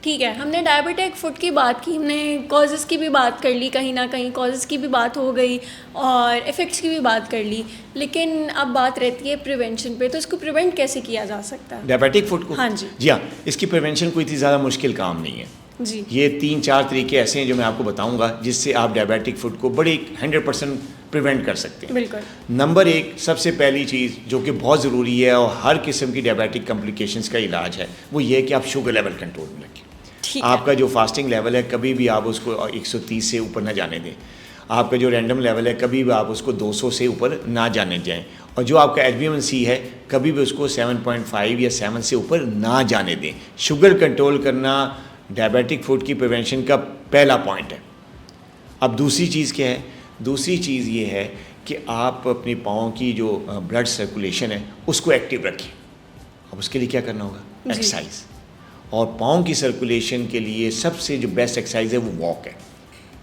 ठीक है, हमने डायबिटिक फुट की बात की, हमने कॉजेज़ की भी बात कर ली, कहीं ना कहीं कॉजेज़ की भी बात हो गई और इफ़ेक्ट्स की भी बात कर ली, लेकिन अब बात रहती है प्रिवेंशन पे। तो इसको प्रिवेंट कैसे किया जा सकता है डायबिटिक फुट को? हाँ जी। जी हाँ, इसकी प्रिवेंशन कोई इतनी ज़्यादा मुश्किल काम नहीं है जी। ये 3-4 तरीके ऐसे हैं जो मैं आपको बताऊंगा जिससे आप डायबिटिक फुट को बड़े 100% प्रिवेंट कर सकते हैं। बिल्कुल। नंबर 1, सबसे पहली चीज़ जो कि बहुत ज़रूरी है और हर किस्म की डायबिटिक कॉम्प्लिकेशंस का इलाज है, वो ये है कि आप शुगर लेवल कंट्रोल में रखें। आपका जो फास्टिंग लेवल है कभी भी आप उसको 130 से ऊपर ना जाने दें। आपका जो रैंडम लेवल है कभी भी आप उसको 200 से ऊपर ना जाने जाएं। और जो आपका HbA1c है कभी भी उसको 7.5 या 7 से ऊपर ना जाने दें। शुगर कंट्रोल करना डायबिटिक फुट की प्रिवेंशन का पहला पॉइंट है। अब दूसरी चीज़ क्या है? दूसरी चीज़ ये है कि आप अपने पाँव की जो ब्लड सर्कुलेशन है उसको एक्टिव रखें। अब उसके लिए क्या करना होगा? एक्सरसाइज। और पाँव की सर्कुलेशन के लिए सबसे जो बेस्ट एक्सरसाइज है वो वॉक है।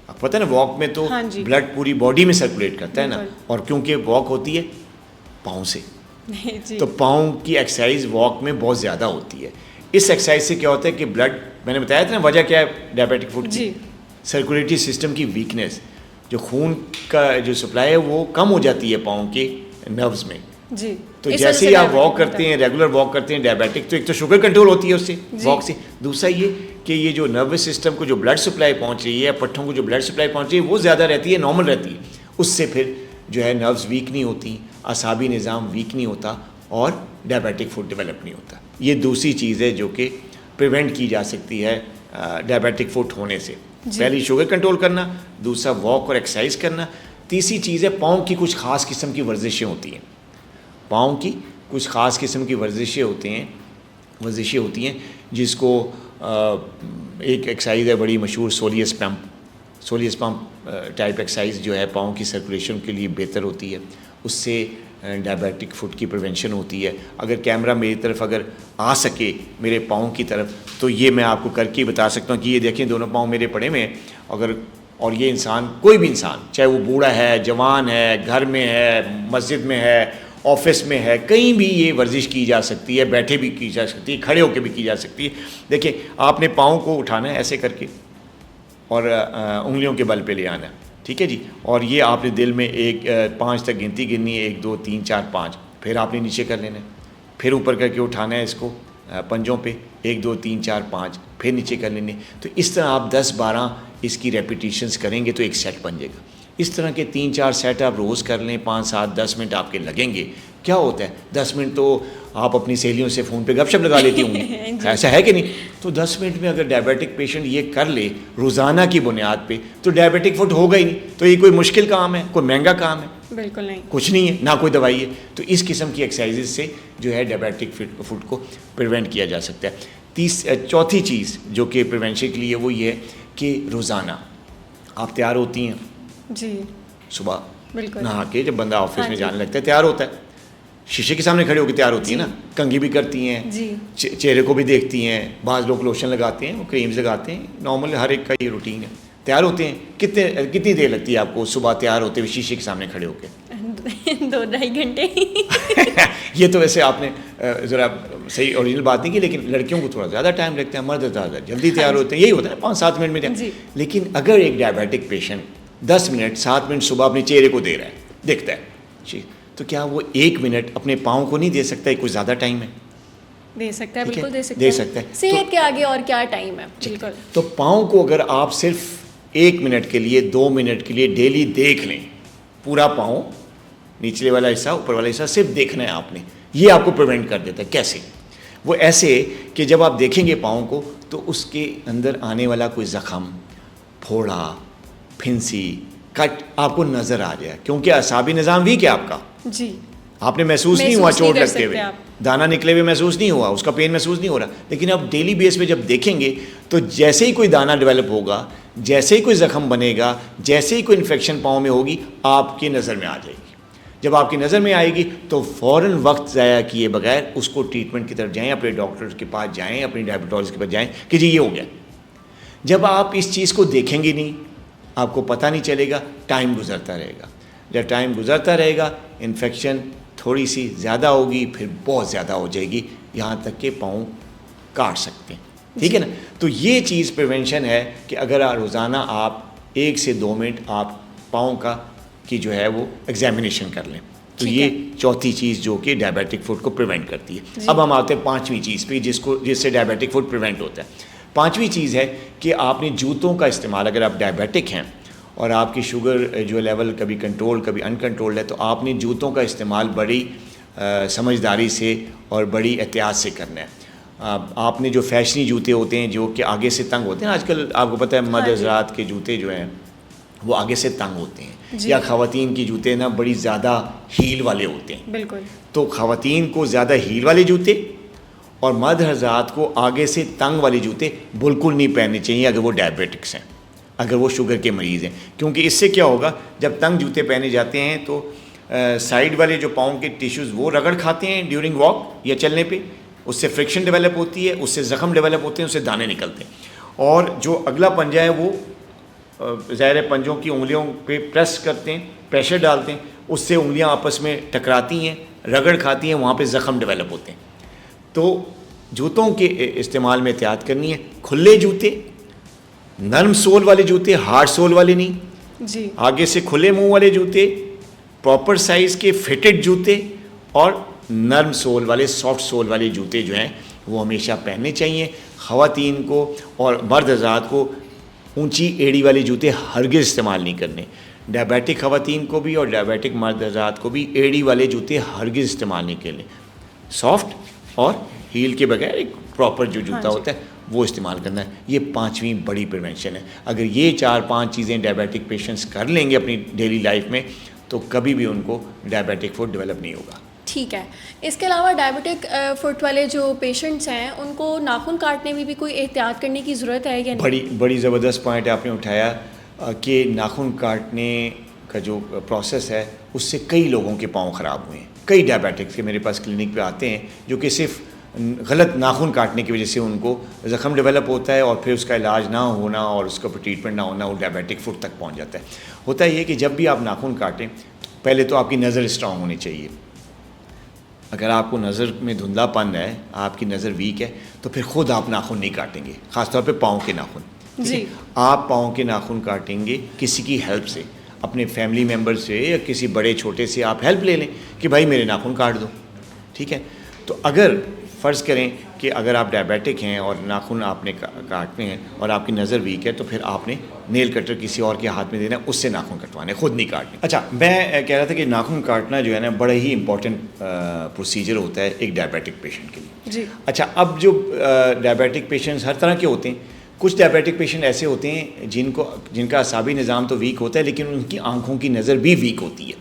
आप पता है ना, वॉक में तो ब्लड पूरी बॉडी में सर्कुलेट करता है ना, और क्योंकि वॉक होती है पाँव से, तो पाँव की एक्सरसाइज वॉक में बहुत ज़्यादा होती है। इस एक्सरसाइज से क्या होता है कि ब्लड, मैंने बताया था ना वजह क्या है डायबिटिक फुट की, सर्कुलेटरी सिस्टम की वीकनेस, जो खून का जो सप्लाई है वो कम हो जाती है पाँव के नर्व्स में जी। तो जैसे ही आप वॉक करते हैं, रेगुलर वॉक करते हैं डायबिटिक, तो एक तो शुगर कंट्रोल होती है उससे वॉक से, दूसरा ये कि ये जो नर्वस सिस्टम को जो ब्लड सप्लाई पहुंच रही है, पट्ठों को जो ब्लड सप्लाई पहुंच रही है वो ज़्यादा रहती है, नॉर्मल रहती है। उससे फिर जो है नर्व्स वीक नहीं होती, असाबी निज़ाम वीक नहीं होता और डायबिटिक फुट डेवलप नहीं होता। ये दूसरी चीज़ है जो कि प्रिवेंट की जा सकती है डायबिटिक फुट होने से। पहली शुगर कंट्रोल करना, दूसरा वॉक और एक्सरसाइज करना, तीसरी चीज़ है पाँव की कुछ ख़ास किस्म की वर्जिशें होती हैं। पाँव की कुछ ख़ास किस्म की वर्जिशें होती हैं जिसको एक एक्सरसाइज है बड़ी मशहूर, सोलियस पम्प टाइप एक्सरसाइज जो है पाँव की सर्कुलेशन के लिए बेहतर होती है। उससे डायबिटिक फुट की प्रिवेंशन होती है। अगर कैमरा मेरी तरफ अगर आ सके मेरे पाँव की तरफ, तो ये मैं आपको करके ही बता सकता हूँ कि ये देखें दोनों पाँव मेरे पड़े में हैं। अगर और ये इंसान, कोई भी इंसान, चाहे वो बूढ़ा है, जवान है, घर में है, मस्जिद में है, ऑफिस में है, कहीं भी ये वर्जिश की जा सकती है, बैठे भी की जा सकती है, खड़े होकर भी की जा सकती है। देखिए, आपने पाँव को उठाना है ऐसे करके और उंगलियों के बल पे ले आना है, ठीक है जी। और ये आपने दिल में 5 तक गिनती गिननी है, 1 2 3 4 5, फिर आपने नीचे कर लेना है, फिर ऊपर करके उठाना है इसको पंजों पे, 1 2 3 4 5, फिर नीचे कर लेने। तो इस तरह आप 10-12 इसकी रेपिटेशंस करेंगे तो एक सेट बन जाएगा। इस तरह के 3-4 सेट आप रोज़ कर लें, 5-7-10 मिनट आपके लगेंगे। क्या होता है, 10 मिनट तो आप अपनी सहेलियों से फ़ोन पे गपशप लगा लेती होंगी ऐसा है कि नहीं? तो 10 मिनट में अगर डायबिटिक पेशेंट ये कर ले रोज़ाना की बुनियाद पे, तो डायबिटिक फुट होगा ही नहीं। तो ये कोई मुश्किल काम है, कोई महंगा काम है? बिल्कुल नहीं, कुछ नहीं है, ना कोई दवाई है। तो इस किस्म की एक्सरसाइज से जो है डायबिटिक फुट को प्रिवेंट किया जा सकता है। चौथी चीज़ जो कि प्रिवेंशन के लिए वो ये है कि रोज़ाना आप तैयार होती हैं जी, सुबह नहा के, जब बंदा ऑफिस में जाने लगता है तैयार होता है, शीशे के सामने खड़े होकर तैयार होती है ना, कंघी भी करती हैं, चेहरे को भी देखती हैं, बाज़ लोग लोशन लगाते हैं, वो क्रीम्स लगाते हैं, नॉर्मल हर एक का ये रूटीन है। तैयार होते हैं, कितनी देर लगती है आपको सुबह तैयार होते हुए शीशे के सामने खड़े होकर? 2-2.5 घंटे ये तो वैसे आपने ज़रा सही ओरिजिनल बात नहीं की, लेकिन लड़कियों को थोड़ा ज़्यादा टाइम लगता है, मर्द ज़्यादा जल्दी तैयार होते हैं, यही होता है 5-7 मिनट में। लेकिन अगर एक डायबिटिक पेशेंट 10 मिनट 7 मिनट सुबह अपने चेहरे को दे रहा है, देखता है, तो क्या वो 1 मिनट अपने पाँव को नहीं दे सकता है? कोई ज़्यादा टाइम है? दे सकता है, बिल्कुल दे सकता है। सेहत के आगे और क्या टाइम है? बिल्कुल। तो पाँव को अगर आप सिर्फ 1 मिनट के लिए, 2 मिनट के लिए डेली देख लें, पूरा पाँव, निचले वाला हिस्सा, ऊपर वाला हिस्सा सिर्फ देखना है आपने, ये आपको प्रिवेंट कर देता है। कैसे? वो ऐसे कि जब आप देखेंगे पाँव को तो उसके अंदर आने वाला कोई ज़ख़म, फोड़ा, फिंसी, कट आपको नज़र आ जाए, क्योंकि असाबी निज़ाम वीक है आपका जी। आपने महसूस नहीं हुआ चोट लगते हुए, दाना निकले हुए महसूस नहीं हुआ, उसका पेन महसूस नहीं हो रहा, लेकिन आप डेली बेस पे जब देखेंगे तो जैसे ही कोई दाना डेवलप होगा, जैसे ही कोई ज़ख़म बनेगा, जैसे ही कोई इन्फेक्शन पाँव में होगी, आपकी नज़र में आ जाएगी। जब आपकी नज़र में आएगी तो फ़ौरन वक्त ज़ाया किए बगैर उसको ट्रीटमेंट की तरफ जाएँ, अपने डॉक्टर के पास जाएँ, अपनी डायबिटोलॉजिस्ट के पास जाएँ कि जी ये हो गया। जब आप इस चीज़ को देखेंगे नहीं, आपको पता नहीं चलेगा, टाइम गुजरता रहेगा। जब टाइम गुजरता रहेगा, इन्फेक्शन थोड़ी सी ज़्यादा होगी, फिर बहुत ज़्यादा हो जाएगी, यहाँ तक कि पाँव काट सकते हैं। ठीक है ना। तो ये चीज़ प्रिवेंशन है कि अगर रोज़ाना आप 1 से 2 मिनट आप पाँव की जो है वो एग्जामिनेशन कर लें, तो ये चौथी चीज़ जो कि डायबिटिक फुट को प्रिवेंट करती है। अब हम आते हैं 5वीं चीज़ पे जिससे डायबिटिक फुट प्रिवेंट होता है। 5वीं चीज़ है कि आपने जूतों का इस्तेमाल, अगर आप डायबिटिक हैं और आपकी शुगर जो लेवल कभी कंट्रोल कभी अनकंट्रोल्ड है, तो आपने जूतों का इस्तेमाल बड़ी समझदारी से और बड़ी एहतियात से करना है। आपने जो फैशनी जूते होते हैं जो कि आगे से तंग होते हैं, आजकल आपको पता है मर्द हज़रात के जूते जो हैं वो आगे से तंग होते हैं, या ख़वातीन की जूते ना बड़ी ज़्यादा हील वाले होते हैं। बिल्कुल। तो ख़वातीन को ज़्यादा हील वाले जूते और मर्द हज़रात को आगे से तंग वाले जूते बिल्कुल नहीं पहनने चाहिए अगर वो डायबिटिक्स हैं, अगर वो शुगर के मरीज़ हैं। क्योंकि इससे क्या होगा, जब तंग जूते पहने जाते हैं तो साइड वाले जो पाँव के टिश्यूज़ वो रगड़ खाते हैं ड्यूरिंग वॉक या चलने पे, उससे फ्रिक्शन डेवलप होती है, उससे ज़ख़म डेवलप होते हैं, उससे दाने निकलते हैं। और जो अगला पंजा है वो ज़ाहिर है पंजों की उंगलियों पे प्रेस करते हैं, प्रेशर डालते हैं, उससे उंगलियां आपस में टकराती हैं, रगड़ खाती हैं, वहाँ पे ज़ख़म डेवलप होते हैं। तो जूतों के इस्तेमाल में एहतियात करनी है। खुले जूते, नरम सोल वाले जूते, हार्ड सोल वाले नहीं जी। आगे से खुले मुंह वाले जूते, प्रॉपर साइज़ के फिटेड जूते और नरम सोल वाले सॉफ्ट सोल वाले जूते जो हैं वो हमेशा पहनने चाहिए। ख़वातीन को और मर्द हज़रात को ऊंची एड़ी वाले जूते हरगिज़ इस्तेमाल नहीं करने। डायबिटिक ख़वातीन को भी और डायबिटिक मर्द हज़रात को भी एड़ी वाले जूते हरगिज़ इस्तेमाल नहीं करने। सॉफ्ट और हील के बगैर एक प्रॉपर जो जूता होता है वो इस्तेमाल करना है। ये 5वीं बड़ी प्रिवेंशन है। अगर ये 4-5 चीज़ें डायबिटिक पेशेंट्स कर लेंगे अपनी डेली लाइफ में तो कभी भी उनको डायबिटिक फुट डेवलप नहीं होगा। ठीक है। इसके अलावा डायबिटिक फुट वाले जो पेशेंट्स हैं उनको नाखून काटने में भी कोई एहतियात करने की ज़रूरत है या नहीं? बड़ी ज़बरदस्त पॉइंट आपने उठाया कि नाखून काटने का जो प्रोसेस है उससे कई लोगों के पाँव ख़राब हुए हैं। कई डायबिटिक्स के मेरे पास क्लिनिक पे आते हैं जो कि सिर्फ गलत नाखून काटने की वजह से उनको ज़ख़म डेवलप होता है और फिर उसका इलाज ना होना और उसका ट्रीटमेंट ना होना वो डायबिटिक फुट तक पहुँच जाता है। होता है ये कि जब भी आप नाखून काटें पहले तो आपकी नज़र स्ट्रांग होनी चाहिए। अगर आपको नज़र में धुंधलापन है, आपकी नज़र वीक है, तो फिर ख़ुद आप नाखून नहीं काटेंगे, ख़ासतौर पे पाँव के नाखून। जी। आप पाँव के नाखून काटेंगे किसी की हेल्प से, अपने फैमिली मेम्बर से या किसी बड़े छोटे से आप हेल्प ले लें कि भाई मेरे नाखून काट दो। ठीक है। तो अगर फ़र्ज़ करें कि अगर आप डायबिटिक हैं और नाखून आपने काटने हैं और आपकी नज़र वीक है तो फिर आपने नेल कटर किसी और के हाथ में देना है, उससे नाखून कटवाने, ख़ुद नहीं काटने। अच्छा, मैं कह रहा था कि नाखून काटना जो है ना बड़ा ही इंपॉर्टेंट प्रोसीजर होता है एक डायबिटिक पेशेंट के लिए। जी। अच्छा, अब जो डायबिटिक पेशेंट्स हर तरह के होते हैं। कुछ डायबिटिक पेशेंट ऐसे होते हैं जिनका असाबी निज़ाम तो वीक होता है लेकिन उनकी आँखों की नज़र भी वीक होती है,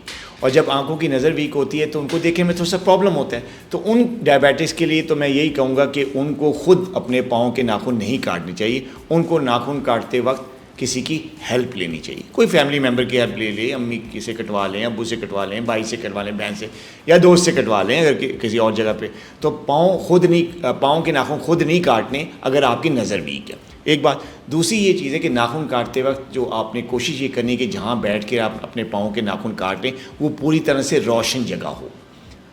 और जब आंखों की नज़र वीक होती है तो उनको देखने में थोड़ा सा प्रॉब्लम होता है। तो उन डायबिटिक्स के लिए तो मैं यही कहूँगा कि उनको ख़ुद अपने पाँव के नाखून नहीं काटने चाहिए। उनको नाखून काटते वक्त किसी की हेल्प लेनी चाहिए, कोई फैमिली मेम्बर की हेल्प ले ले, अम्मी से कटवा लें, अब्बू से कटवा लें, भाई से कटवा लें, बहन से या दोस्त से कटवा लें अगर किसी और जगह पे। तो पाँव के नाखून खुद नहीं काटने अगर आपकी नज़र वीक है। एक बात। दूसरी ये चीज़ है कि नाखून काटते वक्त जो आपने कोशिश ये करनी है कि जहाँ बैठ के आप अपने पाँव के नाखून काटें वो पूरी तरह से रोशन जगह हो,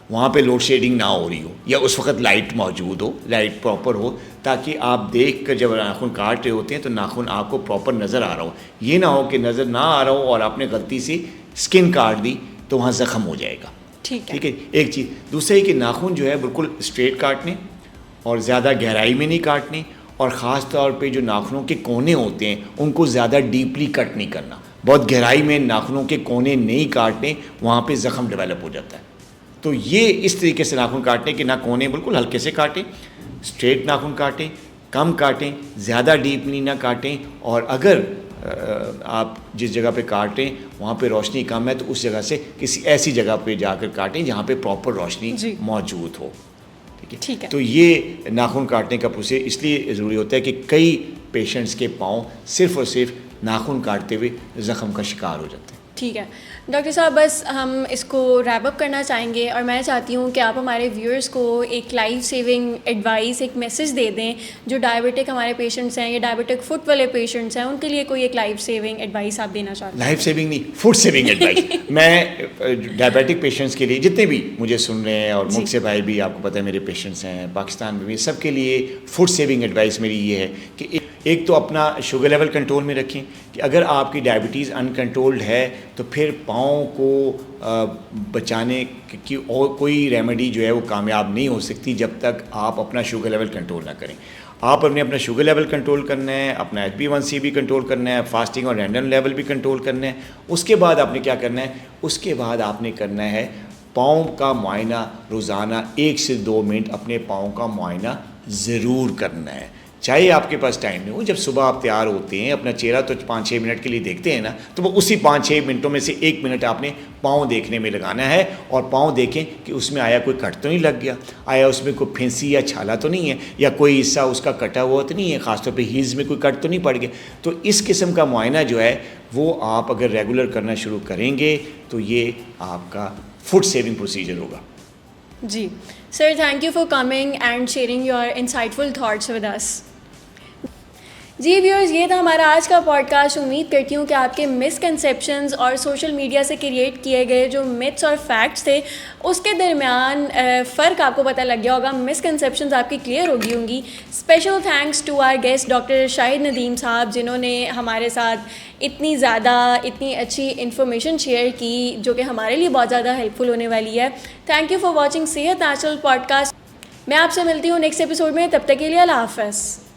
वहाँ पे लोड शेडिंग ना हो रही हो या उस वक्त लाइट मौजूद हो, लाइट प्रॉपर हो, ताकि आप देख कर जब नाखून काट रहे होते हैं तो नाखून आपको प्रॉपर नज़र आ रहा हो। ये ना हो कि नज़र ना आ रहा हो और आपने गलती से स्किन काट दी तो वहाँ ज़ख़म हो जाएगा। ठीक है। एक चीज़। दूसरा है कि नाखून जो है बिल्कुल स्ट्रेट काटने और ज़्यादा गहराई में नहीं काटने, और ख़ास तौर पे जो नाखूनों के कोने होते हैं उनको ज़्यादा डीपली कट नहीं करना। बहुत गहराई में नाखूनों के कोने नहीं काटने, वहाँ पे ज़ख़म डेवलप हो जाता है। तो ये इस तरीके से नाखून काटने कि ना कोने बिल्कुल हल्के से काटें, स्ट्रेट नाखून काटें, कम काटें, ज़्यादा डीपली ना काटें। और अगर आप जिस जगह पे काटें वहाँ पे रोशनी कम है तो उस जगह से किसी ऐसी जगह पे जाकर काटें जहाँ पे प्रॉपर रोशनी मौजूद हो। ठीक है। तो ये नाखून काटने का प्रोसेस इसलिए ज़रूरी होता है कि कई पेशेंट्स के पाँव सिर्फ़ और सिर्फ नाखून काटते हुए ज़ख़म का शिकार हो जाते हैं। ठीक है डॉक्टर साहब, बस हम इसको रैप अप करना चाहेंगे और मैं चाहती हूँ कि आप हमारे व्यूअर्स को एक लाइफ सेविंग एडवाइस, एक मैसेज दे दें जो डायबिटिक हमारे पेशेंट्स हैं या डायबिटिक फुट वाले पेशेंट्स हैं, उनके लिए कोई एक लाइफ सेविंग एडवाइस आप देना चाहते हैं। लाइफ सेविंग नहीं, फूड सेविंग एडवाइस। मैं डायबिटिक पेशेंट्स के लिए, जितने भी मुझे सुन रहे हैं और मुझसे भाई भी, आपको पता है मेरे पेशेंट्स हैं पाकिस्तान में भी, सबके लिए फूड सेविंग एडवाइस मेरी ये है कि एक तो अपना शुगर लेवल कंट्रोल में रखें कि अगर आपकी डायबिटीज़ अनकंट्रोल्ड है तो फिर पाँव को बचाने की और कोई रेमेडी जो है वो कामयाब नहीं हो सकती जब तक आप अपना शुगर लेवल कंट्रोल ना करें। आपने अपना शुगर लेवल कंट्रोल करना है, अपना HbA1c भी कंट्रोल करना है, फास्टिंग और रैंडम लेवल भी कंट्रोल करना है। उसके बाद आपने क्या करना है, उसके बाद आपने करना है पाँव का मुआयना रोज़ाना 1 से 2 मिनट अपने पाँव का मुआयना ज़रूर करना है, चाहे आपके पास टाइम नहीं हो। जब सुबह आप तैयार होते हैं, अपना चेहरा तो 5-6 मिनट के लिए देखते हैं ना, तो वो उसी 5-6 मिनटों में से 1 मिनट आपने पाँव देखने में लगाना है और पाँव देखें कि उसमें आया कोई कट तो नहीं लग गया, आया उसमें कोई फैंसी या छाला तो नहीं है, या कोई हिस्सा उसका कटा हुआ तो नहीं है, ख़ासतौर पे हील्स में कोई कट तो नहीं पड़ गया। तो इस किस्म का मुआयना जो है वो आप अगर रेगुलर करना शुरू करेंगे तो ये आपका फूड सेविंग प्रोसीजर होगा। जी sir, thank you for coming and sharing your insightful thoughts with us. जी व्यूअर्स, ये था हमारा आज का पॉडकास्ट। उम्मीद करती हूँ कि आपके मिसकंसेप्शंस और सोशल मीडिया से क्रिएट किए गए जो मिथ्स और फैक्ट्स थे उसके दरमियान फ़र्क आपको पता लग गया होगा, मिसकंसेप्शंस आपकी क्लियर हो गई होंगी। Special thanks to our guest doctor Shahid Nadeem साहब, जिन्होंने हमारे साथ इतनी अच्छी इन्फॉर्मेशन शेयर की जो कि हमारे लिए बहुत ज़्यादा हेल्पफुल होने वाली है। थैंक यू फॉर वॉचिंग सेहत नेचुरल पॉडकास्ट। मैं आपसे मिलती हूँ नेक्स्ट एपिसोड में, तब तक के लिए अल्लाह हाफ़िज़।